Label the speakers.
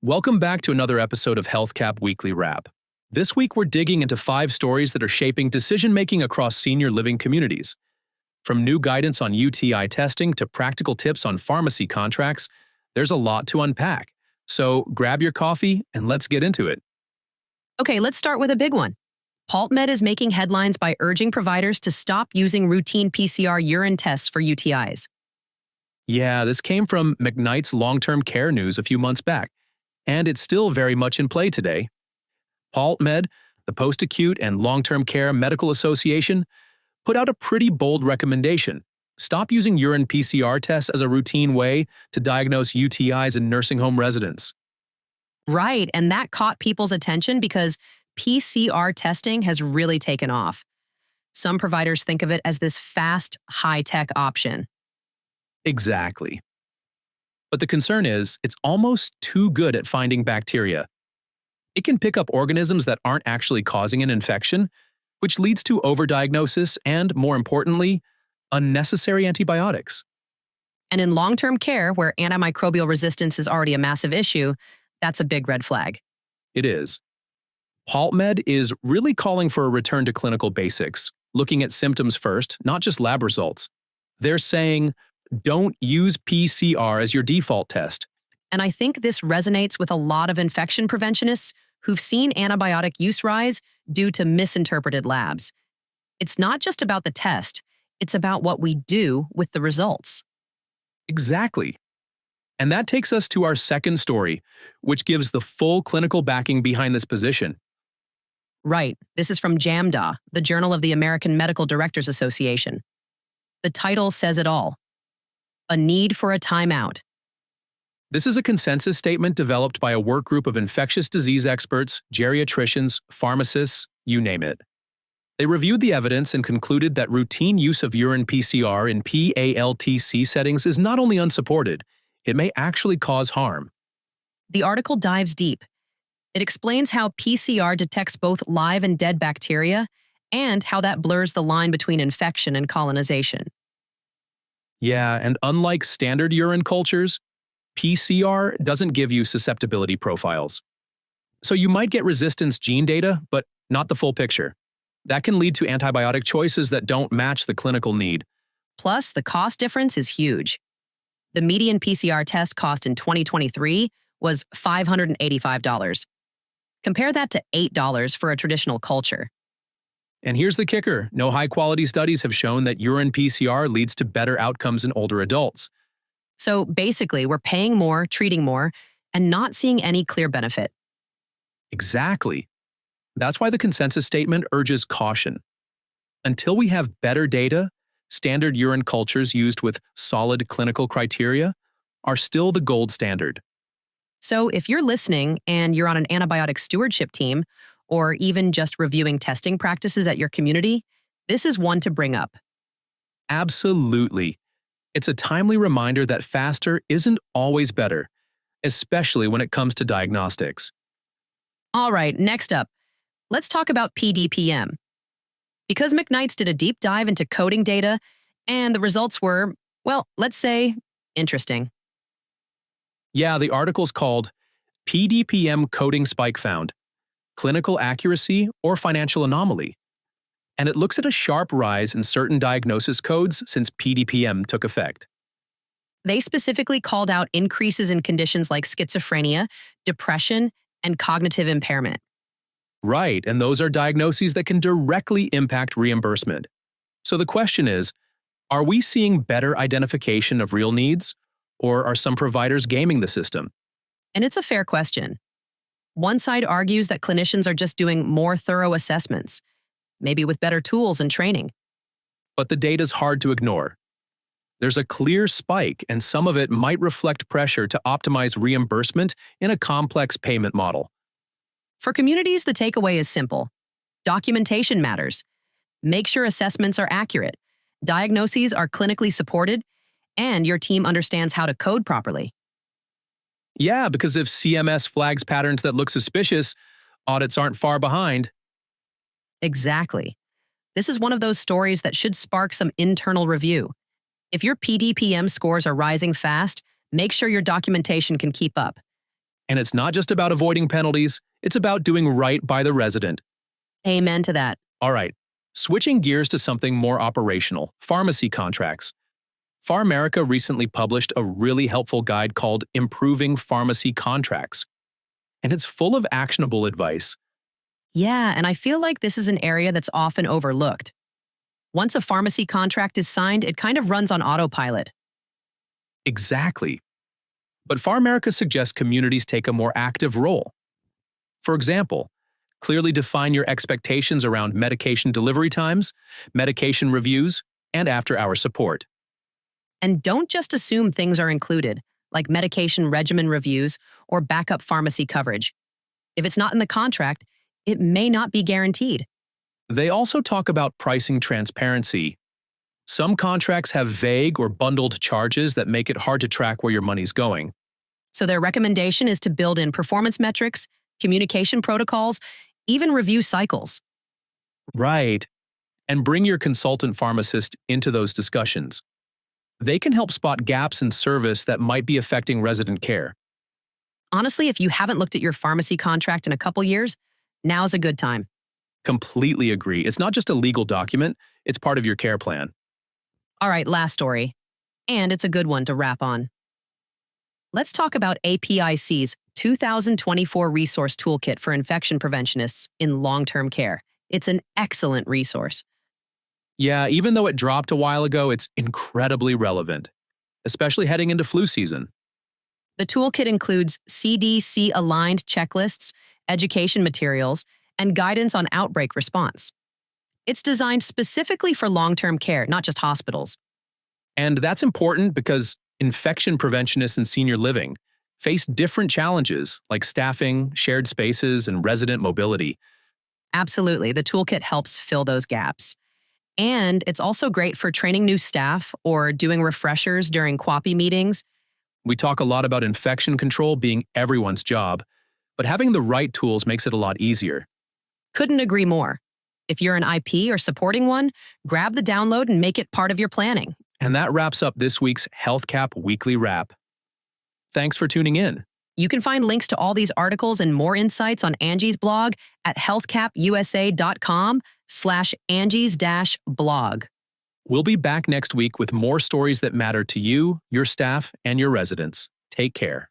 Speaker 1: Welcome back to another episode of HealthCap Weekly Wrap. This week, we're digging into 5 stories that are shaping decision-making across senior living communities. From new guidance on UTI testing to practical tips on pharmacy contracts, there's a lot to unpack. So grab your coffee and let's get into it.
Speaker 2: Okay, let's start with a big one. PALTmed is making headlines by urging providers to stop using routine PCR urine tests for UTIs.
Speaker 1: Yeah, this came from McKnight's long-term care news a few months back, and it's still very much in play today. PALTmed, the Post-acute and Long-Term Care Medical Association, put out a pretty bold recommendation. Stop using urine PCR tests as a routine way to diagnose UTIs in nursing home residents.
Speaker 2: Right, and that caught people's attention because PCR testing has really taken off. Some providers think of it as this fast, high-tech option.
Speaker 1: Exactly. But the concern is, it's almost too good at finding bacteria. It can pick up organisms that aren't actually causing an infection, which leads to overdiagnosis and, more importantly, unnecessary antibiotics.
Speaker 2: And in long-term care, where antimicrobial resistance is already a massive issue, that's a big red flag.
Speaker 1: It is. PALTmed is really calling for a return to clinical basics, looking at symptoms first, not just lab results. They're saying, don't use PCR as your default test.
Speaker 2: And I think this resonates with a lot of infection preventionists who've seen antibiotic use rise due to misinterpreted labs. It's not just about the test, it's about what we do with the results.
Speaker 1: Exactly. And that takes us to our second story, which gives the full clinical backing behind this position.
Speaker 2: Right, this is from JAMDA, the Journal of the American Medical Directors Association. The title says it all. A need for a timeout.
Speaker 1: This is a consensus statement developed by a work group of infectious disease experts, geriatricians, pharmacists, you name it. They reviewed the evidence and concluded that routine use of urine PCR in PALTC settings is not only unsupported, it may actually cause harm.
Speaker 2: The article dives deep. It explains how PCR detects both live and dead bacteria and how that blurs the line between infection and colonization.
Speaker 1: Yeah, and unlike standard urine cultures, PCR doesn't give you susceptibility profiles. So you might get resistance gene data, but not the full picture. That can lead to antibiotic choices that don't match the clinical need.
Speaker 2: Plus, the cost difference is huge. The median PCR test cost in 2023 was $585. Compare that to $8 for a traditional culture.
Speaker 1: And here's the kicker. No high-quality studies have shown that urine PCR leads to better outcomes in older adults.
Speaker 2: So basically, we're paying more, treating more, and not seeing any clear benefit.
Speaker 1: Exactly. That's why the consensus statement urges caution. Until we have better data, standard urine cultures used with solid clinical criteria are still the gold standard.
Speaker 2: So if you're listening and you're on an antibiotic stewardship team, or even just reviewing testing practices at your community, this is one to bring up.
Speaker 1: Absolutely. It's a timely reminder that faster isn't always better, especially when it comes to diagnostics.
Speaker 2: All right, next up, let's talk about PDPM. Because McKnight's did a deep dive into coding data, and the results were, well, let's say, interesting.
Speaker 1: Yeah, the article's called PDPM Coding Spike Found, Clinical Accuracy or Financial Anomaly. And it looks at a sharp rise in certain diagnosis codes since PDPM took effect.
Speaker 2: They specifically called out increases in conditions like schizophrenia, depression, and cognitive impairment.
Speaker 1: Right, and those are diagnoses that can directly impact reimbursement. So the question is, are we seeing better identification of real needs, or are some providers gaming the system?
Speaker 2: And it's a fair question. One side argues that clinicians are just doing more thorough assessments, maybe with better tools and training.
Speaker 1: But the data's hard to ignore. There's a clear spike, and some of it might reflect pressure to optimize reimbursement in a complex payment model.
Speaker 2: For communities, the takeaway is simple. Documentation matters. Make sure assessments are accurate, diagnoses are clinically supported, and your team understands how to code properly.
Speaker 1: Yeah, because if CMS flags patterns that look suspicious, audits aren't far behind.
Speaker 2: Exactly. This is one of those stories that should spark some internal review. If your PDPM scores are rising fast, make sure your documentation can keep up.
Speaker 1: And it's not just about avoiding penalties, it's about doing right by the resident.
Speaker 2: Amen to that.
Speaker 1: All right, switching gears to something more operational, pharmacy contracts. PharMerica recently published a really helpful guide called Improving Pharmacy Contracts. And it's full of actionable advice.
Speaker 2: Yeah, and I feel like this is an area that's often overlooked. Once a pharmacy contract is signed, it kind of runs on autopilot.
Speaker 1: Exactly. But PharMerica suggests communities take a more active role. For example, clearly define your expectations around medication delivery times, medication reviews, and after-hour support.
Speaker 2: And don't just assume things are included, like medication regimen reviews or backup pharmacy coverage. If it's not in the contract, it may not be guaranteed.
Speaker 1: They also talk about pricing transparency. Some contracts have vague or bundled charges that make it hard to track where your money's going.
Speaker 2: So their recommendation is to build in performance metrics, communication protocols, even review cycles.
Speaker 1: Right. And bring your consultant pharmacist into those discussions. They can help spot gaps in service that might be affecting resident care.
Speaker 2: Honestly, if you haven't looked at your pharmacy contract in a couple years, now's a good time.
Speaker 1: Completely agree. It's not just a legal document, it's part of your care plan.
Speaker 2: All right, last story. And it's a good one to wrap on. Let's talk about APIC's 2024 Resource Toolkit for Infection Preventionists in Long-Term Care. It's an excellent resource.
Speaker 1: Yeah, even though it dropped a while ago, it's incredibly relevant, especially heading into flu season.
Speaker 2: The toolkit includes CDC-aligned checklists, education materials, and guidance on outbreak response. It's designed specifically for long-term care, not just hospitals.
Speaker 1: And that's important because infection preventionists in senior living face different challenges like staffing, shared spaces, and resident mobility.
Speaker 2: Absolutely, the toolkit helps fill those gaps. And it's also great for training new staff or doing refreshers during QAPI meetings.
Speaker 1: We talk a lot about infection control being everyone's job, but having the right tools makes it a lot easier.
Speaker 2: Couldn't agree more. If you're an IP or supporting one, grab the download and make it part of your planning.
Speaker 1: And that wraps up this week's HealthCap Weekly Wrap. Thanks for tuning in.
Speaker 2: You can find links to all these articles and more insights on Angie's blog at healthcapusa.com/Angie's-blog.
Speaker 1: We'll be back next week with more stories that matter to you, your staff, and your residents. Take care.